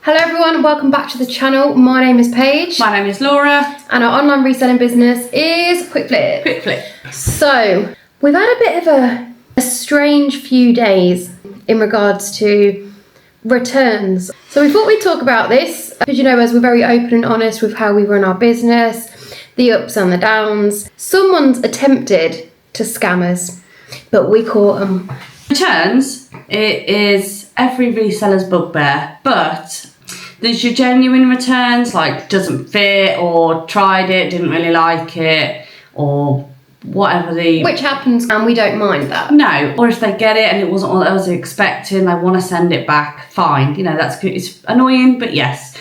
Hello everyone, welcome back to the channel. My name is Paige. My name is Laura. And our online reselling business is Quick Flip. Quick Flip. So, we've had a bit of a strange few days in regards to returns. So we thought we'd talk about this, because you know, as we're very open and honest with how we run our business, the ups and the downs. Someone's attempted to scam us, but we caught them. Returns, it is every reseller's bugbear, but there's your genuine returns, like doesn't fit or tried it, didn't really like it, or whatever Which happens, and we don't mind that. No, or if they get it and it wasn't what I was expecting, they want to send it back, fine. You know, that's good. It's annoying, but yes,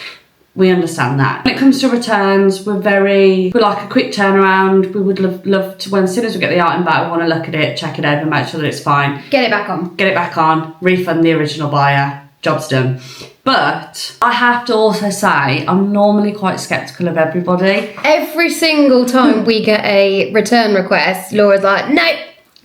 we understand that. When it comes to returns, we like a quick turnaround. We would love to, as soon as we get the item back, we want to look at it, check it over, make sure that it's fine. Get it back on. Get it back on, refund the original buyer, job's done. But I have to also say, I'm normally quite sceptical of everybody. Every single time we get a return request, Laura's like, no,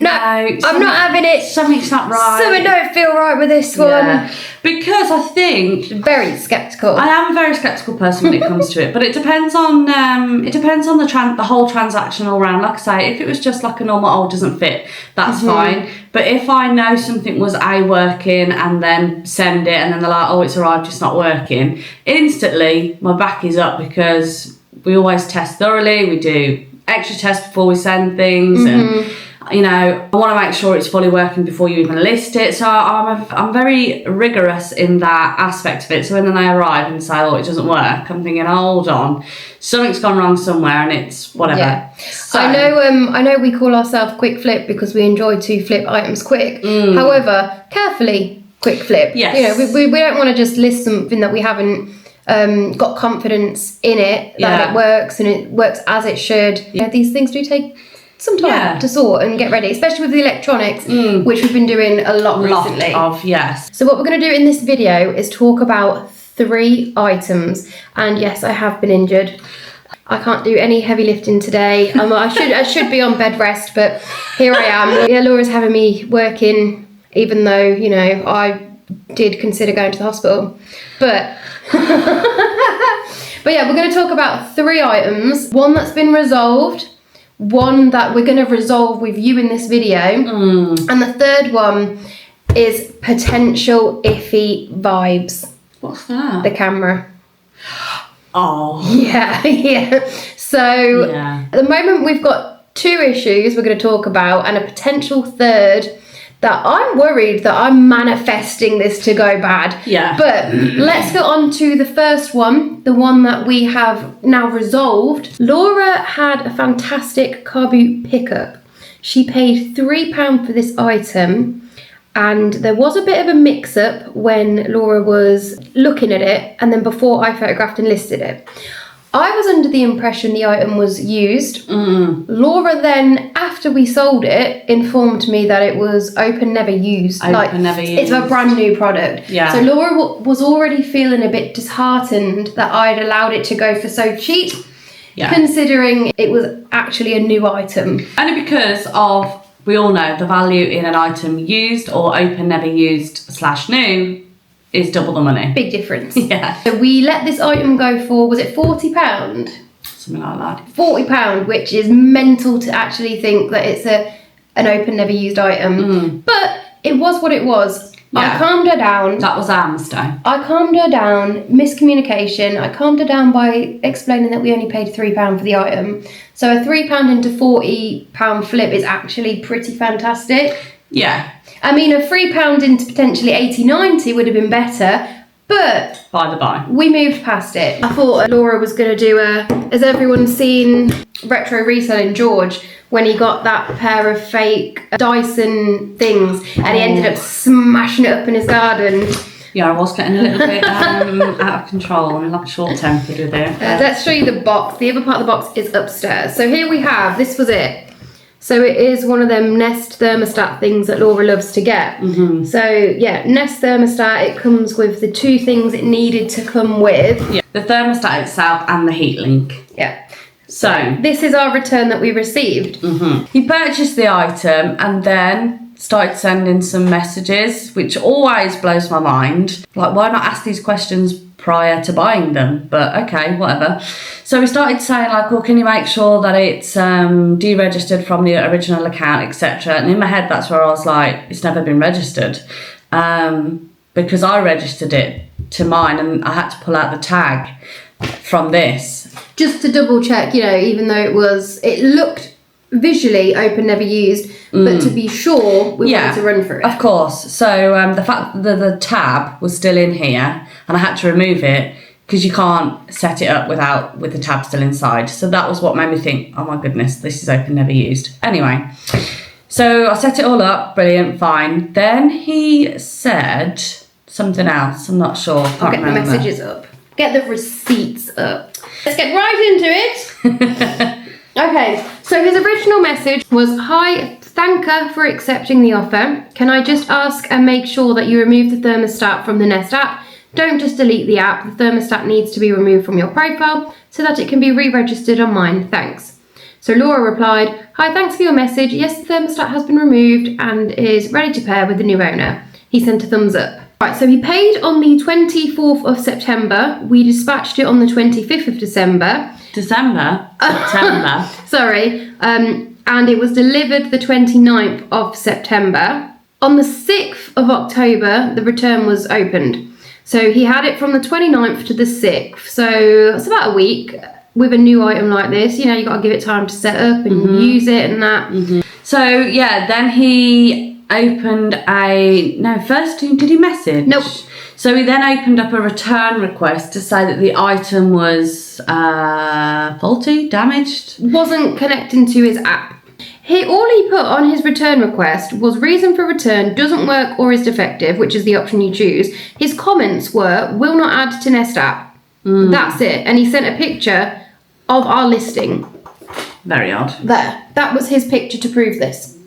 I'm not having it. Something's not right. Something don't feel right with this one. Yeah. Because I think very sceptical. I am a very sceptical person when it comes to it, but it depends on the whole transaction all round. Like I say, if it was just like a normal doesn't fit, that's fine. But if I know something was working and then send it and then they're like, oh, it's arrived, it's not working, instantly my back is up, because we always test thoroughly. We do extra tests before we send things, and you know, I want to make sure it's fully working before you even list it. So I'm very rigorous in that aspect of it. So when they arrive and say, oh, it doesn't work, I'm thinking, hold on, something's gone wrong somewhere, and it's whatever. Yeah. So, I know we call ourselves Quick Flip because we enjoy to flip items quick. However, carefully Quick Flip. Yes. You know, we don't want to just list something that we haven't got confidence in it, that it works and it works as it should. You know, these things do take some time to sort and get ready, especially with the electronics, which we've been doing a lot recently. Yes. So what we're going to do in this video is talk about 3 items, and yes, I have been injured. I can't do any heavy lifting today. I should be on bed rest, but here I am. Yeah, Laura's having me working, even though, you know, I did consider going to the hospital. But but yeah, we're going to talk about 3 items. One that's been resolved, one that we're going to resolve with you in this video, and the third one is potential iffy vibes. What's that? The camera. Oh. Yeah. So at the moment we've got 2 issues we're going to talk about, and a potential third that I'm worried that I'm manifesting this to go bad. Yeah. But let's get on to the first one, the one that we have now resolved. Laura had a fantastic car boot pickup. She paid £3 for this item, and there was a bit of a mix-up when Laura was looking at it, and then before I photographed and listed it. I was under the impression the item was used. Laura then, after we sold it, informed me that it was open, never used. Never used. It's a brand new product. Yeah. So Laura was already feeling a bit disheartened that I'd allowed it to go for so cheap, considering it was actually a new item. Only because of, we all know, the value in an item used or open, never used / new is double the money. Big difference. Yeah. So we let this item go for, was it £40? Something like that. £40, which is mental to actually think that it's an open, never used item. But it was what it was. Yeah. I calmed her down. That was our mistake. I calmed her down. Miscommunication. I calmed her down by explaining that we only paid £3 for the item. So a £3 into £40 flip is actually pretty fantastic. Yeah. I mean, a £3 into potentially 80-90 would have been better, but by the by, we moved past it. I thought Laura was going to do has everyone seen Retro Reselling George, when he got that pair of fake Dyson things and he ended up smashing it up in his garden? Yeah, I was getting a little bit out of control. I'm like short-tempered with it. Let's show you the box. The other part of the box is upstairs. So here we have, this was it. So it is one of them Nest thermostat things that Laura loves to get. So yeah, Nest thermostat, it comes with the 2 things it needed to come with. Yeah, the thermostat itself and the heat link. Yeah. So this is our return that we received. He purchased the item and then started sending some messages, which always blows my mind. Like, why not ask these questions prior to buying them, but okay, whatever. So he started saying like, well, can you make sure that it's deregistered from the original account, etc. And in my head, that's where I was like, it's never been registered, because I registered it to mine and I had to pull out the tag from this. Just to double check, even though it looked visually open, never used, but to be sure, we wanted to run through it. Of course. So the fact that the tab was still in here and I had to remove it because you can't set it up with the tab still inside. So that was what made me think, oh my goodness, this is open, never used. Anyway, so I set it all up, brilliant, fine. Then he said something else, I'm not sure. I'll get the messages up. Get the receipts up. Let's get right into it. Okay, so his original message was, hi, thank her for accepting the offer. Can I just ask and make sure that you remove the thermostat from the Nest app? Don't just delete the app. The thermostat needs to be removed from your profile so that it can be re-registered on mine. Thanks. So Laura replied, hi, thanks for your message. Yes, the thermostat has been removed and is ready to pair with the new owner. He sent a thumbs up. Right, so he paid on the 24th of September. We dispatched it on the 25th of December. September. Sorry. And it was delivered the 29th of September. On the 6th of October, the return was opened. So he had it from the 29th to the 6th. So it's about a week with a new item like this. You got to give it time to set up and use it and that. Mm-hmm. So, yeah, then he opened first, did he message? Nope. So he then opened up a return request to say that the item was faulty, damaged. Wasn't connecting to his app. All he put on his return request was reason for return doesn't work or is defective, which is the option you choose. His comments were, will not add to Nest app. That's it. And he sent a picture of our listing. Very odd. There. That was his picture to prove this.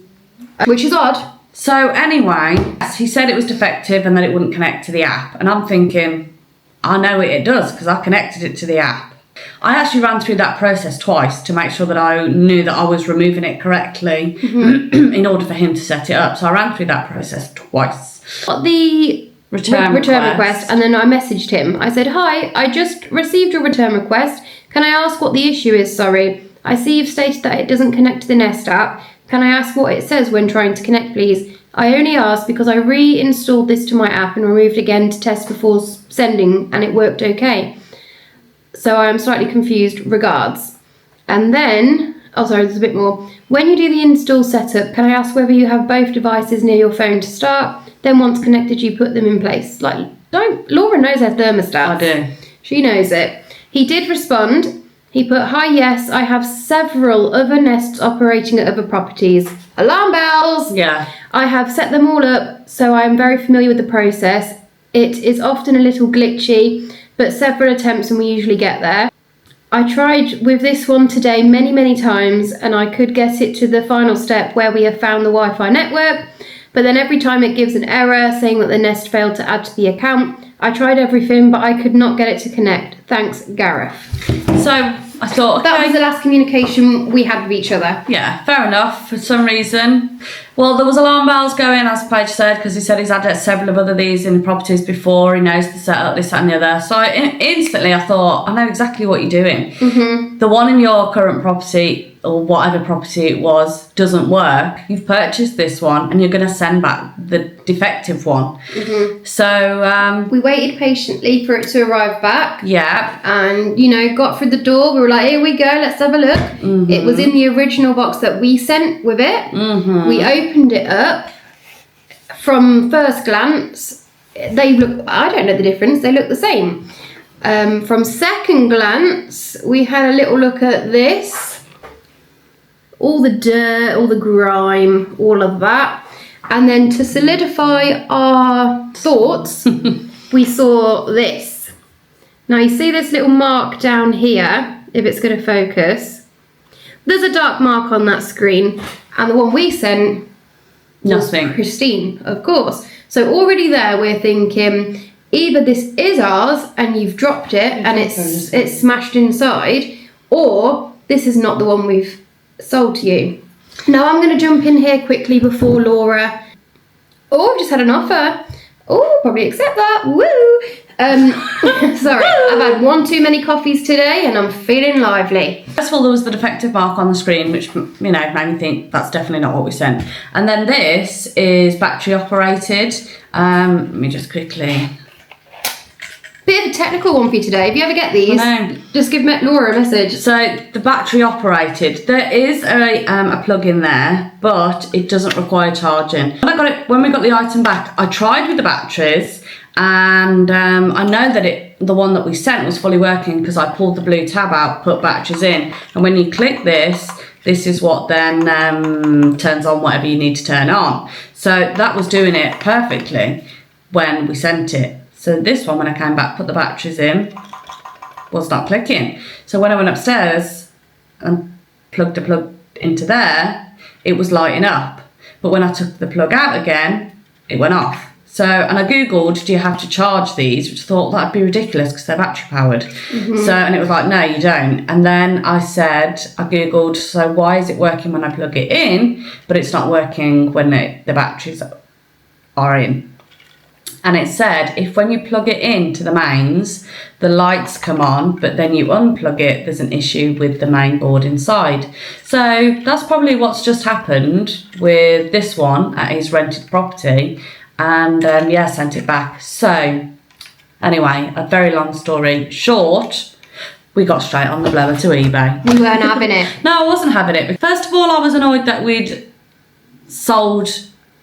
Which is odd. So anyway, he said it was defective and that it wouldn't connect to the app. And I'm thinking, I know it does because I connected it to the app. I actually ran through that process twice to make sure that I knew that I was removing it correctly in order for him to set it up. So I ran through that process twice. Got the return request and then I messaged him. I said, hi, I just received your return request. Can I ask what the issue is? Sorry. I see you've stated that it doesn't connect to the Nest app. Can I ask what it says when trying to connect, please? I only asked because I reinstalled this to my app and removed again to test before sending and it worked okay. So I am slightly confused. Regards. And then, there's a bit more. When you do the install setup, can I ask whether you have both devices near your phone to start? Then once connected, you put them in place. Laura knows her thermostat. I do. She knows it. He did respond. He put, hi, yes, I have several other Nests operating at other properties. Alarm bells! Yeah. I have set them all up, so I am very familiar with the process. It is often a little glitchy, but several attempts and we usually get there. I tried with this one today many, many times, and I could get it to the final step where we have found the Wi-Fi network, but then every time it gives an error saying that the Nest failed to add to the account. I tried everything, but I could not get it to connect. Thanks, Gareth. So I thought, okay. That was the last communication we had with each other. Yeah, fair enough, for some reason. Well, there was alarm bells going, as Paige said, because he said he's had several of other these in properties before. He knows the setup, this, that and the other. So instantly I thought, I know exactly what you're doing. Mm-hmm. The one in your current property, or whatever property it was, doesn't work. You've purchased this one and you're going to send back the defective one. Mm-hmm. So we waited patiently for it to arrive back. Yeah. And, got through the door. We were like, here we go, let's have a look. Mm-hmm. It was in the original box that we sent with it. Mm-hmm. We opened it up. From first glance, they look, I don't know the difference, they look the same. From second glance, we had a little look at this. All the dirt, all the grime, all of that. And then to solidify our thoughts, we saw this. Now you see this little mark down here, if it's going to focus. There's a dark mark on that screen. And the one we sent was nothing. Pristine, of course. So already there we're thinking, either this is ours and you've dropped it and it's smashed inside, or this is not the one we've sold to you. Now I'm going to jump in here quickly before Laura. Oh, I've just had an offer. Oh, probably accept that. Woo! Sorry, I've had one too many coffees today and I'm feeling lively. First of all, there was the defective mark on the screen, which, you know, made me think that's definitely not what we sent. And then this is battery operated. Let me just quickly... Bit of a technical one for you today. If you ever get these, just give Laura a message. So the battery operated, there is a plug in there, but it doesn't require charging. When we got the item back, I tried with the batteries, and I know that the one that we sent was fully working because I pulled the blue tab out, put batteries in, and when you click this is what then turns on whatever you need to turn on. So that was doing it perfectly when we sent it. So this one, when I came back, put the batteries in, was not clicking. So when I went upstairs and plugged a plug into there, it was lighting up. But when I took the plug out again, it went off. So, and I Googled, do you have to charge these? Which I thought that'd be ridiculous because they're battery powered. So, and it was like, no, you don't. And then I Googled, so why is it working when I plug it in, but it's not working when the batteries are in? And it said, if when you plug it into the mains, the lights come on, but then you unplug it, there's an issue with the main board inside. So that's probably what's just happened with this one at his rented property. And sent it back. So anyway, a very long story short, we got straight on the blower to eBay. You weren't having it? No, I wasn't having it. First of all, I was annoyed that we'd sold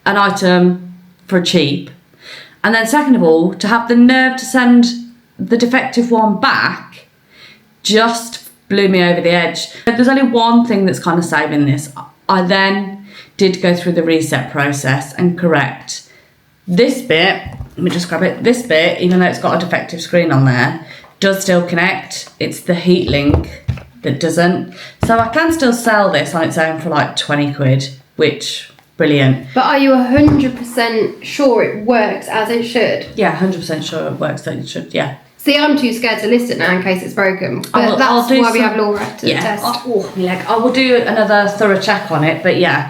an item for cheap. And then second of all, to have the nerve to send the defective one back just blew me over the edge. There's only one thing that's kind of saving this. I then did go through the reset process and correct this bit. Let me just grab it. This bit, even though it's got a defective screen on there, does still connect. It's the heat link that doesn't. So I can still sell this on its own for like 20 quid, which... brilliant. But are you 100% sure it works as it should? Yeah, 100% sure it works as it should, yeah. See, I'm too scared to list it now in case it's broken. But that's why we have Laura to test. I will do another thorough check on it, but yeah.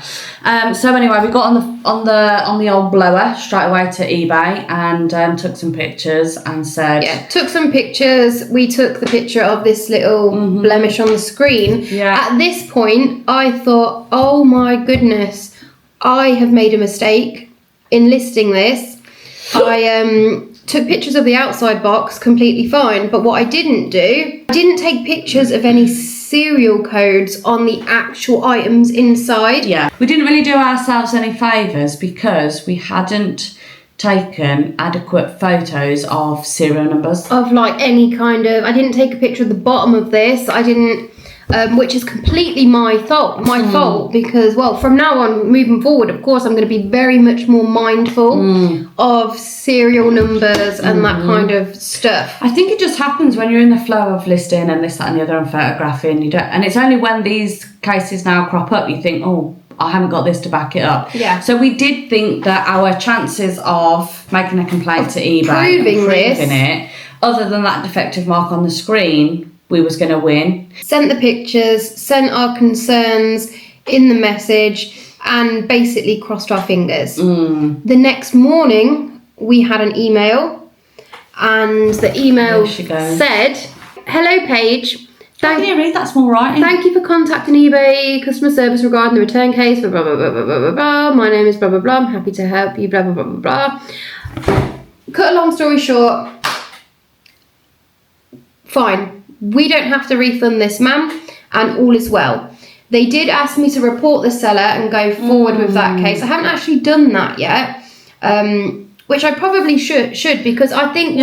So anyway, we got on the old blower straight away to eBay and took some pictures and said... Yeah, took some pictures. We took the picture of this little blemish on the screen. Yeah. At this point, I thought, oh my goodness, I have made a mistake in listing this. I took pictures of the outside box, completely fine, but what I didn't do, I didn't take pictures of any serial codes on the actual items inside. Yeah, we didn't really do ourselves any favours because we hadn't taken adequate photos of serial numbers. Of like any kind of, I didn't take a picture of the bottom of this, I didn't... which is completely my fault because, well, from now on, moving forward, of course, I'm going to be very much more mindful of serial numbers and that kind of stuff. I think it just happens when you're in the flow of listing and this, that and the other and photographing. And it's only when these cases now crop up, you think, oh, I haven't got this to back it up. Yeah. So we did think that our chances of making a complaint to eBay proving it, other than that defective mark on the screen, we was going to win. Sent the pictures, sent our concerns in the message, and basically crossed our fingers. The next morning, we had an email, and the email said, "Hello, Paige. Read that small writing. Thank you for contacting eBay customer service regarding the return case for blah, blah, blah, blah, blah, blah, blah. My name is blah, blah, blah. I'm happy to help you, blah, blah, blah, blah, blah." Cut a long story short, fine. We don't have to refund this, ma'am, and all is well. They did ask me to report the seller and go forward with that case. I haven't actually done that yet, which I probably should because I think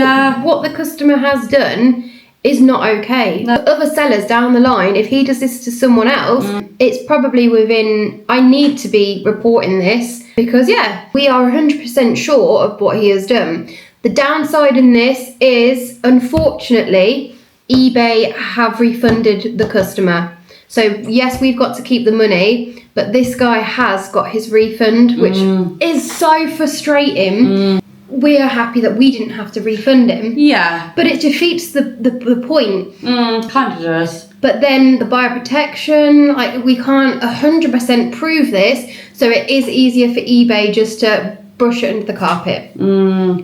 what the customer has done is not okay. No. Other sellers down the line, if he does this to someone else, it's probably within... I need to be reporting this because, we are 100% sure of what he has done. The downside in this is, unfortunately... eBay have refunded the customer. So yes, we've got to keep the money, but this guy has got his refund, which is so frustrating. We are happy that we didn't have to refund him. Yeah. But it defeats the point. Kind of does. But then the buyer protection, like we can't 100% prove this, so it is easier for eBay just to brush it under the carpet,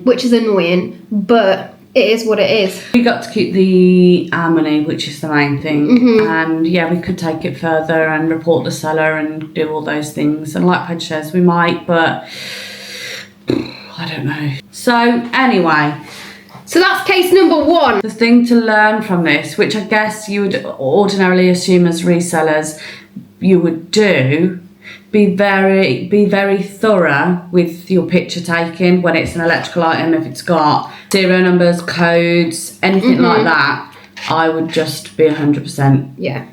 which is annoying, but it is what it is. We got to keep our money, which is the main thing. And yeah, we could take it further and report the seller and do all those things. And like Paige says, we might, but I don't know. So anyway. So that's case number 1. The thing to learn from this, which I guess you would ordinarily assume as resellers you would do, be very thorough with your picture taking when it's an electrical item. If it's got serial numbers, codes, anything like that, I would just be 100%. Yeah.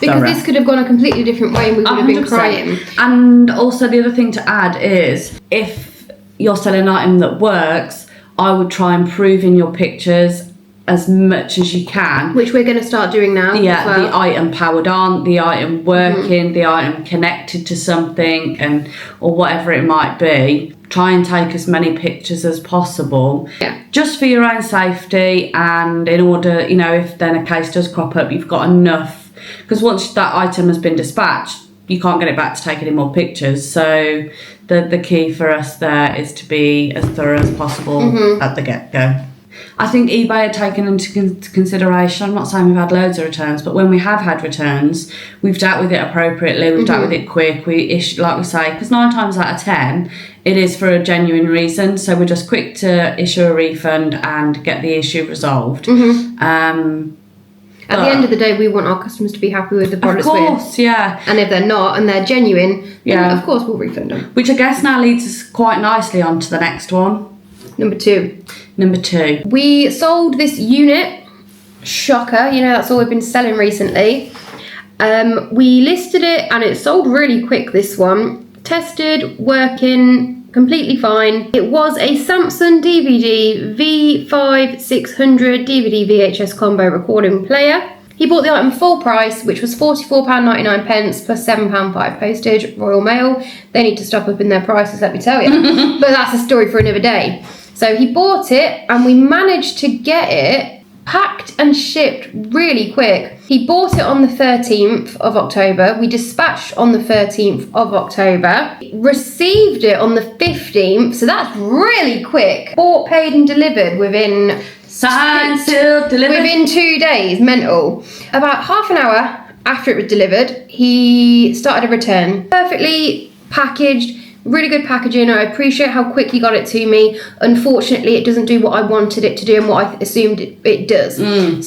Because this could have gone a completely different way and we would have been crying. And also the other thing to add is, if you're selling an item that works, I would try and prove in your pictures as much as you can. Which we're going to start doing now. Yeah, the item powered on, the item working, the item connected to something, or whatever it might be. Try and take as many pictures as possible. Yeah. Just for your own safety, and in order, if then a case does crop up, you've got enough. Because once that item has been dispatched, you can't get it back to take any more pictures. So the key for us there is to be as thorough as possible at the get-go. I think eBay had taken into consideration, I'm not saying we've had loads of returns, but when we have had returns, we've dealt with it appropriately, we've dealt with it quick, we issue, like we say, because 9 times out of 10, it is for a genuine reason, so we're just quick to issue a refund and get the issue resolved. At the end of the day, we want our customers to be happy with the products. Of course, yeah. And if they're not and they're genuine, then of course we'll refund them. Which I guess now leads us quite nicely on to the next one. Number 2. We sold this unit. Shocker, that's all we've been selling recently. We listed it and it sold really quick, this one. Tested, working, completely fine. It was a Samsung DVD V5-600 DVD VHS combo recording player. He bought the item full price, which was £44.99 plus £7.5 postage, Royal Mail. They need to stop up in their prices, let me tell you. But that's a story for another day. So he bought it and we managed to get it packed and shipped really quick. He bought it on the 13th of October. We dispatched on the 13th of October. Received it on the 15th, so that's really quick. Bought, paid and delivered within... Signed, sealed, delivered. Within 2 days, mental. About half an hour after it was delivered, he started a return. Perfectly packaged, really good packaging. I appreciate how quick he got it to me. Unfortunately, it doesn't do what I wanted it to do and what I assumed it does.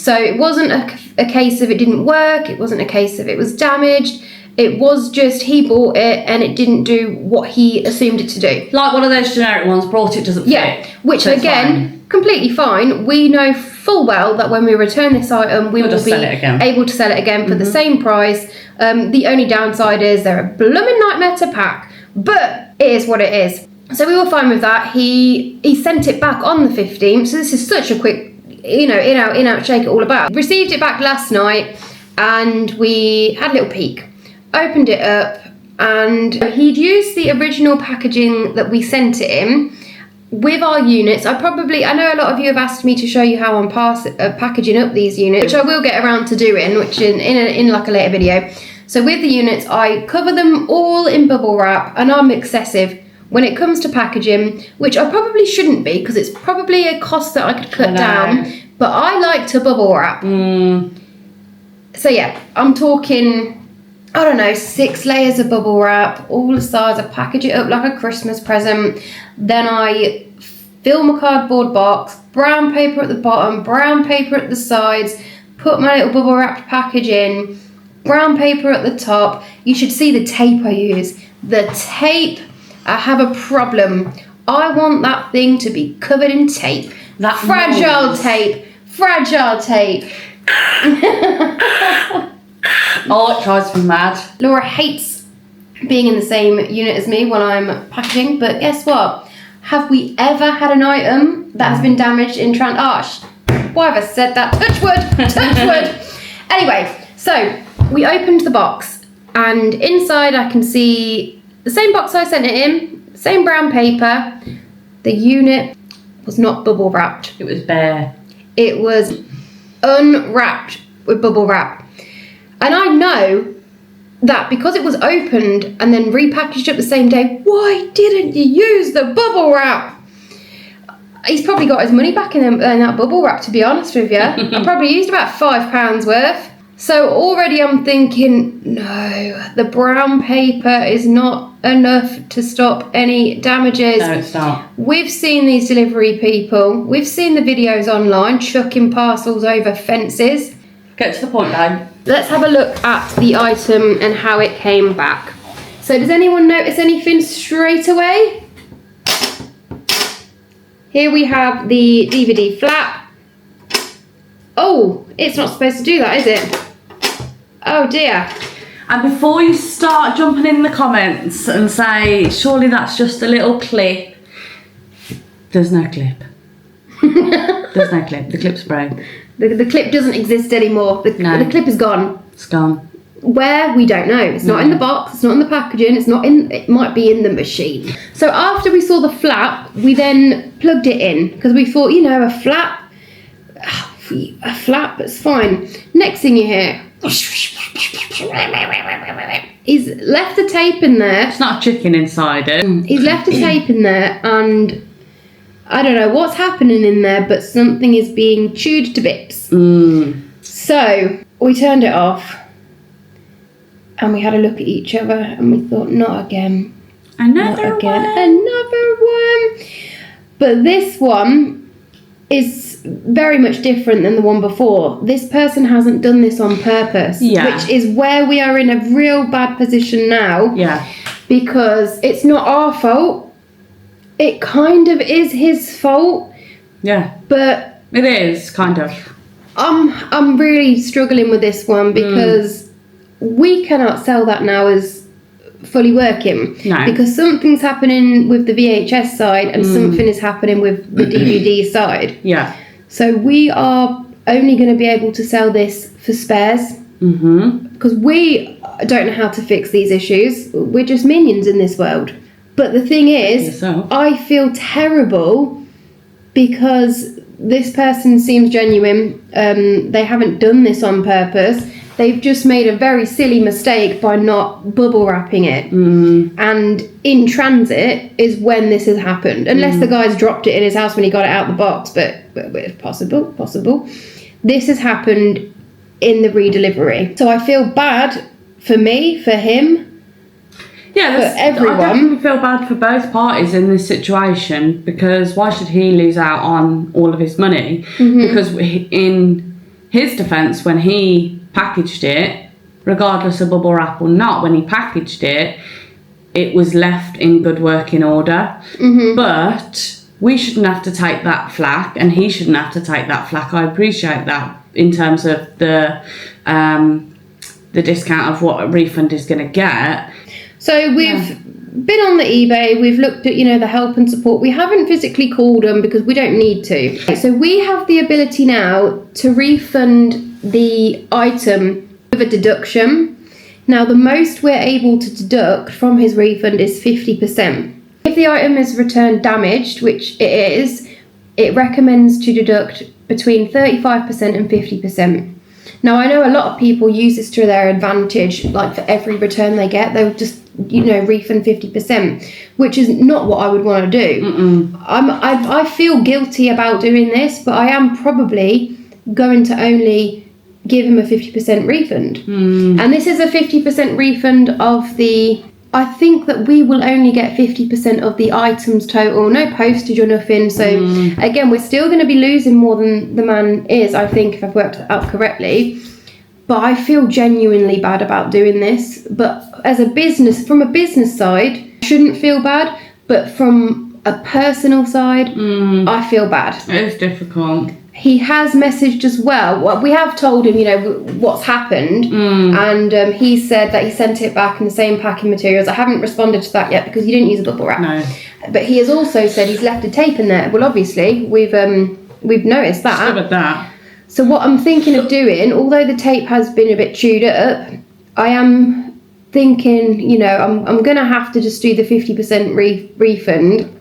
So it wasn't a case of it didn't work. It wasn't a case of it was damaged. It was just he bought it and it didn't do what he assumed it to do. Like one of those generic ones, brought it, doesn't fit. Yeah, which so again, completely fine. We know full well that when we return this item, we will be able to sell it again for the same price. The only downside is they're a blooming nightmare to pack, but it is what it is. So we were fine with that. He sent it back on the 15th, so this is such a quick, in out, shake it all about. Received it back last night and we had a little peek. Opened it up and he'd used the original packaging that we sent it in with our units. I know a lot of you have asked me to show you how I'm packaging up these units, which I will get around to doing, which in like a later video. So with the units, I cover them all in bubble wrap and I'm excessive when it comes to packaging, which I probably shouldn't be because it's probably a cost that I could cut down, but I like to bubble wrap. So yeah, I'm talking... 6 layers of bubble wrap, all the sides. I package it up like a Christmas present. Then I fill my cardboard box, brown paper at the bottom, brown paper at the sides, put my little bubble wrapped package in, brown paper at the top. You should see the tape I use. The tape, I have a problem. I want that thing to be covered in tape. That fragile tape. Oh, it drives me mad. Laura hates being in the same unit as me when I'm packaging, but guess what? Have we ever had an item that has been damaged in why have I said that? Touch wood. Anyway, so we opened the box and inside I can see the same box I sent it in, same brown paper. The unit was not bubble wrapped. It was bare. It was unwrapped with bubble wrap. And I know that because it was opened and then repackaged up the same day, why didn't you use the bubble wrap? He's probably got his money back in that bubble wrap, to be honest with you. I probably used about £5 worth. So already I'm thinking, no, the brown paper is not enough to stop any damages. No, it's not. We've seen these delivery people. We've seen the videos online chucking parcels over fences. Get to the point, though. Let's have a look at the item and how it came back. So does anyone notice anything straight away? Here we have the DVD flap. Oh, it's not supposed to do that, is it? Oh dear. And before you start jumping in the comments and say, surely that's just a little clip, there's no clip. There's no clip. The clip's broke. The clip doesn't exist anymore. The clip is gone. It's gone. Where? We don't know. It's not in the box, it's not in the packaging, it might be in the machine. So after we saw the flap, we then plugged it in because we thought, a flap, it's fine. Next thing you hear, he's left the tape in there. It's not a chicken inside it. He's left the tape in there and I don't know what's happening in there, but something is being chewed to bits. So we turned it off. And we had a look at each other and we thought, not again. Another one. But this one is very much different than the one before. This person hasn't done this on purpose. Yeah. Which is where we are in a real bad position now. Yeah. Because it's not our fault. It kind of is his fault. Yeah. But it is, kind of. I'm really struggling with this one because we cannot sell that now as fully working. No. Because something's happening with the VHS side and something is happening with the DVD side. Yeah. So we are only going to be able to sell this for spares. Because we don't know how to fix these issues. We're just minions in this world. But the thing is, I feel terrible because this person seems genuine. They haven't done this on purpose. They've just made a very silly mistake by not bubble wrapping it. And in transit is when this has happened. Unless the guy's dropped it in his house when he got it out the box. But possible. This has happened in the redelivery. So I feel bad for me, for him, for everyone. I definitely feel bad for both parties in this situation because why should he lose out on all of his money? Because in his defence, when he packaged it, regardless of bubble wrap or not, when he packaged it, it was left in good working order. But we shouldn't have to take that flack and he shouldn't have to take that flack. I appreciate that in terms of the discount of what a refund is going to get. So we've been on the eBay, we've looked at, the help and support. We haven't physically called them because we don't need to. So we have the ability now to refund the item with a deduction. Now the most we're able to deduct from his refund is 50%. If the item is returned damaged, which it is, it recommends to deduct between 35% and 50%. Now I know a lot of people use this to their advantage, like for every return they get, they'll just refund 50%, which is not what I would want to do. I feel guilty about doing this, but I am probably going to only give him a 50% refund. And this is a 50% refund of the... I think that we will only get 50% of the items total, no postage or nothing. So again, we're still going to be losing more than the man is, I think, if I've worked it out correctly. But I feel genuinely bad about doing this. But as a business, from a business side, I shouldn't feel bad. But from a personal side, I feel bad. It is difficult. He has messaged as well. We have told him, what's happened. And he said that he sent it back in the same packing materials. I haven't responded to that yet because he didn't use a bubble wrap. No. But he has also said he's left a tape in there. Well, obviously, we've noticed that. Discovered that. So what I'm thinking of doing, although the tape has been a bit chewed up, I am thinking, I'm going to have to just do the 50% refund.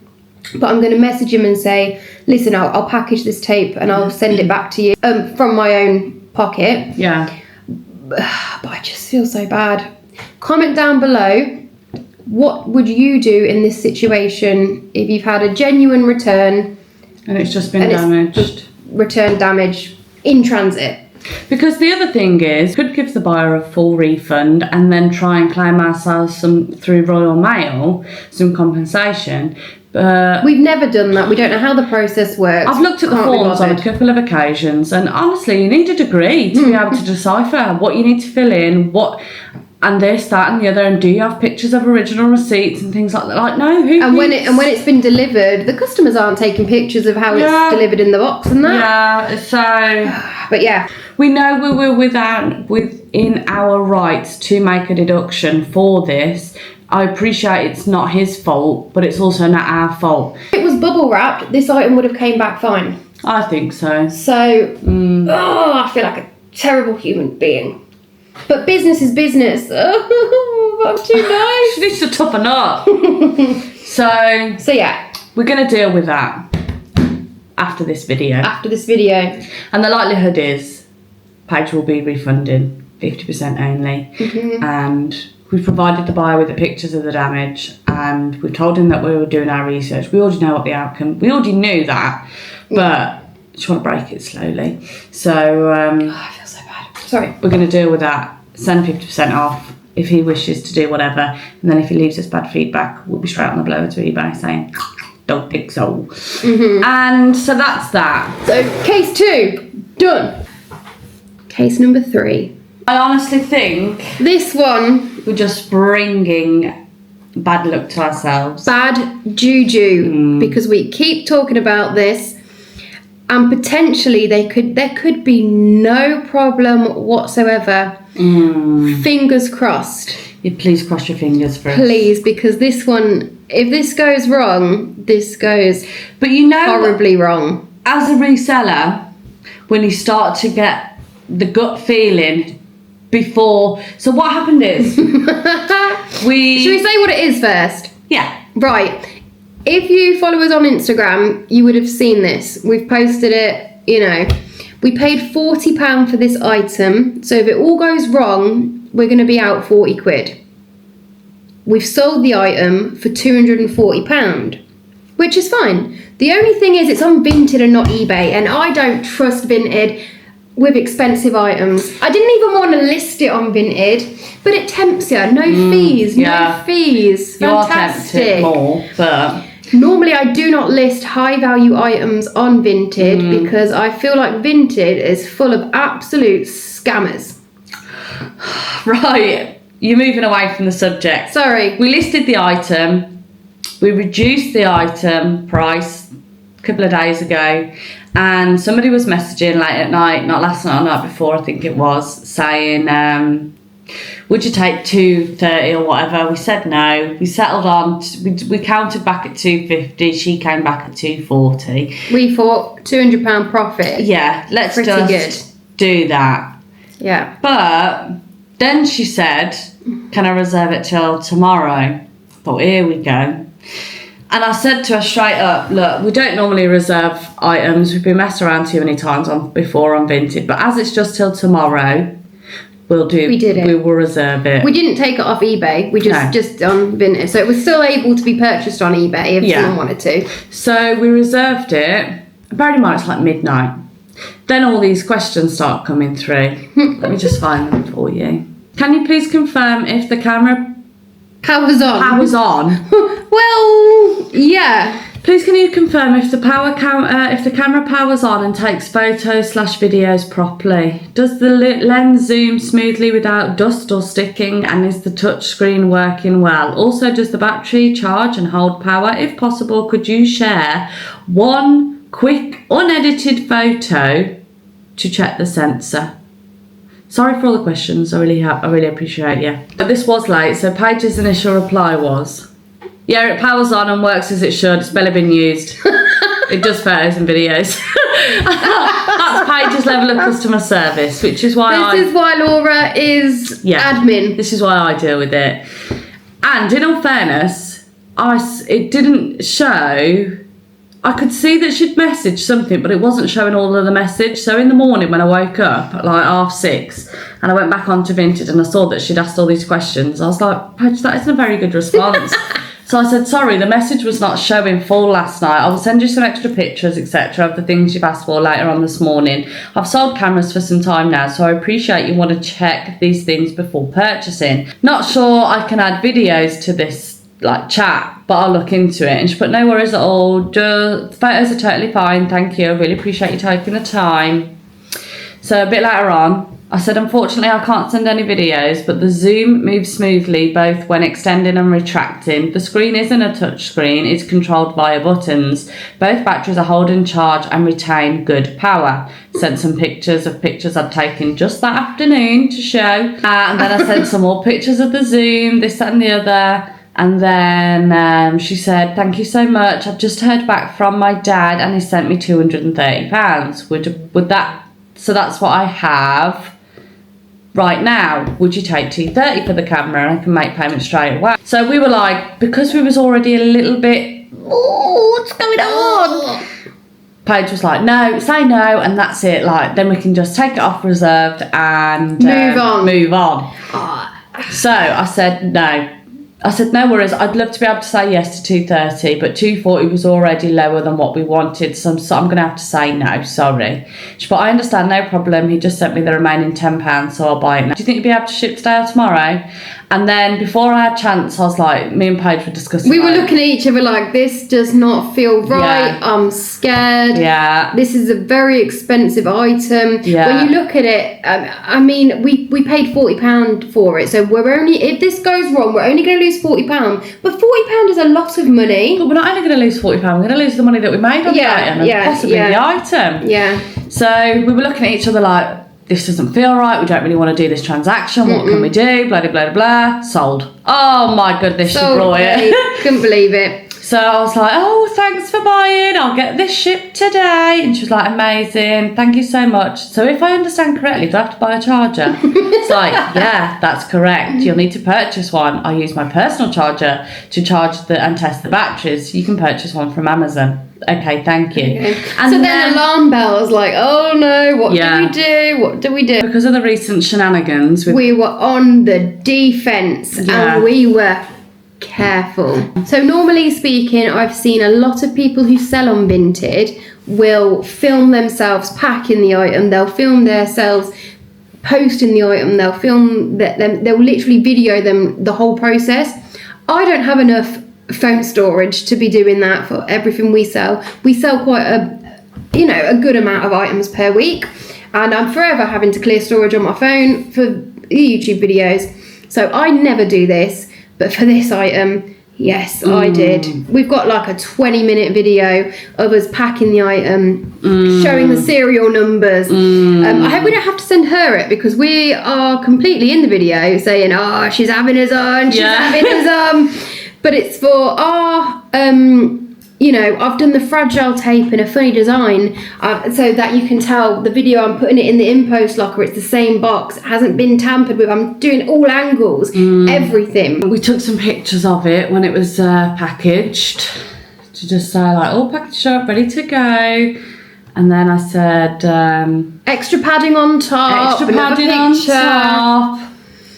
But I'm going to message him and say, listen, I'll package this tape and I'll send it back to you from my own pocket. Yeah. But I just feel so bad. Comment down below, what would you do in this situation if you've had a genuine return and it's just been damaged? Return damage in transit. Because the other thing is, could give the buyer a full refund and then try and claim ourselves some through Royal Mail, some compensation. But we've never done that. We don't know how the process works. I've looked at the forms on a couple of occasions, and honestly, you need a degree to be able to decipher what you need to fill in, and this, that, and the other, and do you have pictures of original receipts and things like that? Like, no, who? And when it's been delivered, the customers aren't taking pictures of how it's delivered in the box and that. Yeah. So, but yeah, we know we were within our rights to make a deduction for this. I appreciate it's not his fault, but it's also not our fault. If it was bubble wrapped, this item would have came back fine. I think so. So, I feel like a terrible human being. But business is business. Oh, I'm too nice. She needs to toughen up. So yeah. We're going to deal with that after this video. And the likelihood is Paige will be refunding 50% only. Mm-hmm. And we've provided the buyer with the pictures of the damage, and we've told him that we were doing our research. We already know what the outcome. We already knew that, but just want to break it slowly. So I feel so bad. Sorry. We're going to deal with that. Send 50% off if he wishes to do whatever, and then if he leaves us bad feedback, we'll be straight on the blower to eBay saying, don't think so. Mm-hmm. And so that's that. So case 2 done. Case number 3. I honestly think this one, we're just bringing bad luck to ourselves. Bad juju, because we keep talking about this, and potentially there could be no problem whatsoever. Fingers crossed. Yeah, please cross your fingers for us. Please, because this one, if this goes wrong, this goes horribly wrong. As a reseller, when you start to get the gut feeling before, so what happened is should we say what it is first? Yeah. Right. If you follow us on Instagram, you would have seen this. We've posted it, we paid £40 for this item, so if it all goes wrong, we're going to be out 40 quid. We've sold the item for £240, which is fine. The only thing is it's on Vinted and not eBay, and I don't trust Vinted with expensive items. I didn't even want to list it on Vinted, but it tempts you. No fees, no fees. Fantastic. You are tempted more, but normally I do not list high value items on Vinted because I feel like Vinted is full of absolute scammers. Right, you're moving away from the subject. Sorry. We listed the item, we reduced the item price a couple of days ago, and somebody was messaging late at night, not last night, the night before I think it was, saying would you take 230 or whatever? We said no. We settled on, we counted back at 250, she came back at 240. We thought £200 profit. Yeah, let's pretty just do that. Yeah. But then she said, can I reserve it till tomorrow? I thought, here we go. And I said to her straight up, look, we don't normally reserve items. We've been messed around too many times before on Vinted. But as it's just till tomorrow, we will reserve it. We didn't take it off eBay. We just on Vinted. So it was still able to be purchased on eBay if someone wanted to. So we reserved it. Bear in mind, it's like midnight. Then all these questions start coming through. Let me just find them for you. Can you please confirm if the camera powers on? Well, yeah. Please can you confirm if the camera powers on and takes photos/videos properly? Does the lens zoom smoothly without dust or sticking, and is the touch screen working well? Also, does the battery charge and hold power? If possible, could you share one quick unedited photo to check the sensor? Sorry for all the questions, I really appreciate you. But this was late, so Paige's initial reply was, yeah, it powers on and works as it should. It's barely been used. It does photos and videos. That's Paige's level of customer service, which is why This is why Laura is admin. This is why I deal with it. And in all fairness, it didn't show I could see that she'd messaged something, but it wasn't showing all of the message. So in the morning when I woke up at like 6:30 and I went back onto Vinted and I saw that she'd asked all these questions, I was like, Paige, that isn't a very good response. So I said, sorry, the message was not showing full last night. I will send you some extra pictures, etc. of the things you've asked for later on this morning. I've sold cameras for some time now, so I appreciate you want to check these things before purchasing. Not sure I can add videos to this like chat, but I'll look into it. And she put, no worries at all, the photos are totally fine, thank you, I really appreciate you taking the time. So a bit later on I said, unfortunately I can't send any videos, but the zoom moves smoothly both when extending and retracting. The screen isn't a touch screen, it's controlled via buttons. Both batteries are holding charge and retain good power. Sent some pictures of pictures I'd taken just that afternoon to show, and then I sent some more pictures of the zoom, this, that and the other. And then she said, thank you so much. I've just heard back from my dad and he sent me £230. Would that, so that's what I have right now. Would you take £230 for the camera and I can make payment straight away? So we were like, because we was already a little bit, oh, what's going on? Paige was like, no, say no and that's it. Like, then we can just take it off reserved and move on. So I said, no. I said, no worries, I'd love to be able to say yes to £230, but £240 was already lower than what we wanted, so I'm going to have to say no, sorry. She put, I understand, no problem, he just sent me the remaining £10, so I'll buy it now. Do you think you'll be able to ship today or tomorrow? And then before I had a chance, I was like, me and Paige were discussing. We were looking at each other like, this does not feel right. Yeah. I'm scared. Yeah. This is a very expensive item. Yeah. When you look at it, I mean, we paid £40 for it. So if this goes wrong, we're only going to lose £40. But £40 is a lot of money. But we're not only going to lose £40, we're going to lose the money that we made on the item and possibly the item. Yeah. So we were looking at each other like, this doesn't feel right, we don't really want to do this transaction, what can we do, blah, blah, blah, blah. Sold. Oh my goodness, she brought it. Couldn't believe it. So I was like, oh, thanks for buying, I'll get this shipped today. And she was like, amazing, thank you so much. So if I understand correctly, do I have to buy a charger? It's like, yeah, that's correct. You'll need to purchase one. I use my personal charger to charge and test the batteries. You can purchase one from Amazon. Okay, thank you. Okay. And so then alarm bells like, oh no, what do we do? Because of the recent shenanigans. We were on the defence and we were careful. So normally speaking, I've seen a lot of people who sell on Vinted will film themselves packing the item, they'll film themselves posting the item, they'll literally video them the whole process. I don't have enough phone storage to be doing that for everything we sell. We sell quite a good amount of items per week, and I'm forever having to clear storage on my phone for YouTube videos. So I never do this, but for this item, yes, I did. We've got like a 20-minute video of us packing the item, showing the serial numbers. I hope we don't have to send her it, because we are completely in the video saying, oh, she's having us on, having us on. But it's for our, I've done the fragile tape in a funny design so that you can tell the video, I'm putting it in the in-post locker, it's the same box, it hasn't been tampered with, I'm doing all angles, everything. We took some pictures of it when it was packaged to just say like, all packaged up, ready to go. And then I said... extra padding on top,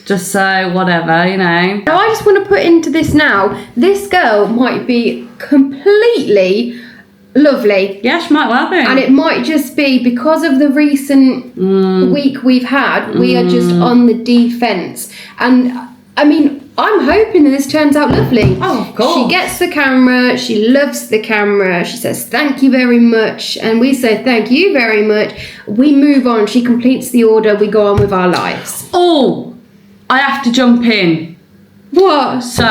just so whatever, you know. Now I just want to put into this now, this girl might be completely lovely. Yeah, she might well be. And it might just be because of the recent week we've had, we are just on the defence. And I mean, I'm hoping that this turns out lovely. Oh, of course. She gets the camera, she loves the camera, she says thank you very much, and we say thank you very much. We move on, she completes the order, we go on with our lives. Oh, I have to jump in. What? So.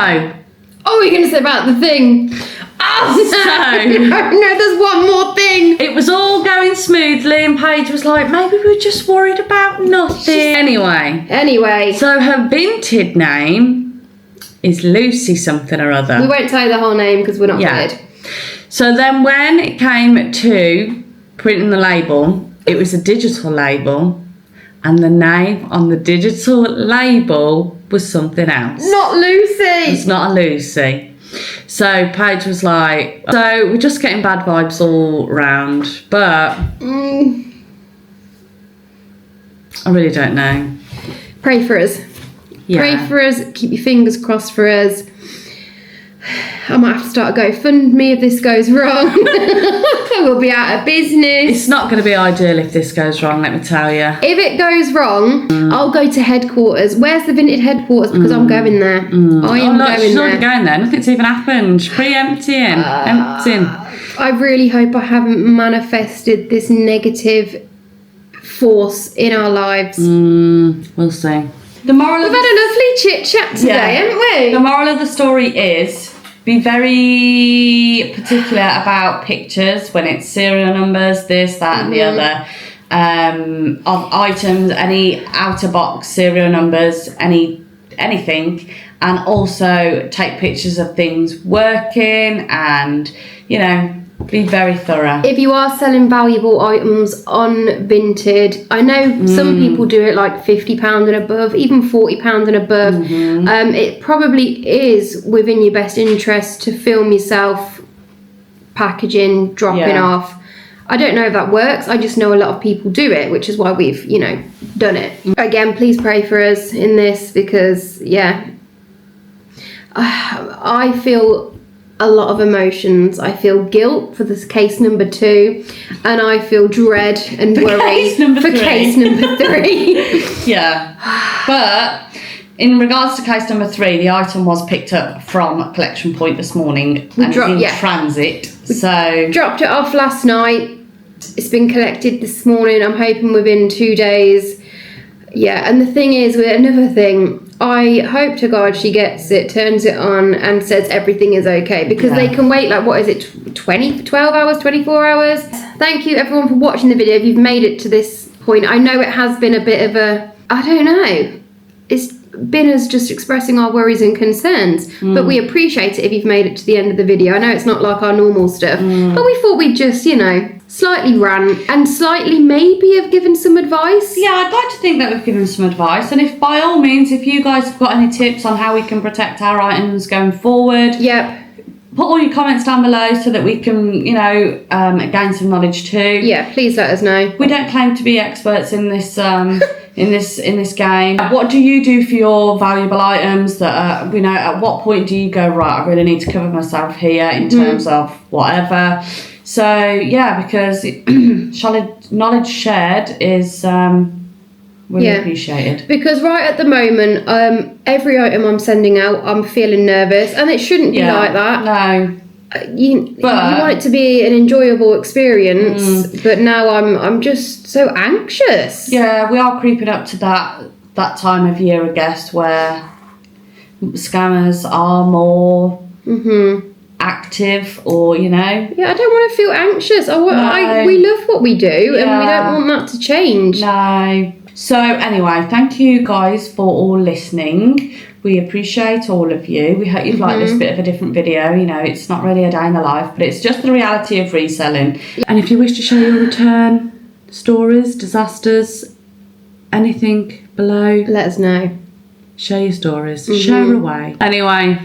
Oh, you're going to say about the thing. Oh, no, there's one more thing. It was all going smoothly and Paige was like, maybe we were just worried about nothing. Anyway. So her Vinted name is Lucy something or other. We won't tell you the whole name because we're not good. So then when it came to printing the label, it was a digital label. And the name on the digital label was something else. Not Lucy. It's not a Lucy. So Paige was like, so we're just getting bad vibes all round, but I really don't know. Pray for us. Yeah. Pray for us. Keep your fingers crossed for us. I might have to start a GoFundMe if this goes wrong. We'll be out of business. It's not going to be ideal if this goes wrong, let me tell you. If it goes wrong, I'll go to headquarters. Where's the Vinted headquarters? Because I'm going there. I am going she's there. already going there. Nothing's even happened. She's pre-emptying. Emptying. I really hope I haven't manifested this negative force in our lives. We'll see. We've had a lovely chit chat today, haven't we? The moral of the story is be very particular about pictures when it's serial numbers, this, that, and the other. Of items, any outer box serial numbers, anything, and also take pictures of things working, and be very thorough. If you are selling valuable items on Vinted, I know some people do it like £50 and above, even £40 and above. It probably is within your best interest to film yourself packaging, dropping off. I don't know if that works. I just know a lot of people do it, which is why we've, done it. Again, please pray for us in this because, I feel a lot of emotions. I feel guilt for this case number 2, and I feel dread and worry for case number 3. Yeah. But in regards to case number 3, the item was picked up from a collection point this morning and in transit. So dropped it off last night. It's been collected this morning. I'm hoping within 2 days. Yeah, and the thing is, with another thing, I hope to God she gets it, turns it on, and says everything is okay, because they can wait, 12 hours, 24 hours? Thank you, everyone, for watching the video. If you've made it to this point, I know it has been a bit of a, I don't know, it's been us just expressing our worries and concerns, but we appreciate it if you've made it to the end of the video. I know it's not like our normal stuff, but we thought we'd just, slightly rant and slightly maybe have given some advice. Yeah, I'd like to think that we've given some advice, and if by all means, if you guys have got any tips on how we can protect our items going forward, put all your comments down below so that we can, gain some knowledge too. Yeah, please let us know. We don't claim to be experts in this in this game. What do you do for your valuable items that at what point do you go, right, I really need to cover myself here in terms of whatever? So because knowledge shared is really appreciated. Because right at the moment, every item I'm sending out, I'm feeling nervous, and it shouldn't be like that. No. You want it to be an enjoyable experience, but now I'm just so anxious. Yeah, we are creeping up to that time of year, I guess, where scammers are more active, or I don't want to feel anxious. We love what we do, and we don't want that to change. No. So anyway, thank you guys for all listening. We appreciate all of you. We hope you've liked this bit of a different video. It's not really a day in the life, but it's just the reality of reselling. And if you wish to share your return stories, disasters, anything below, let us know. Share your stories. Share away. Anyway,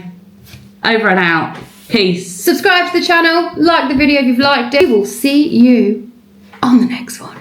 over and out. Peace. Subscribe to the channel, like the video if you've liked it. We will see you on the next one.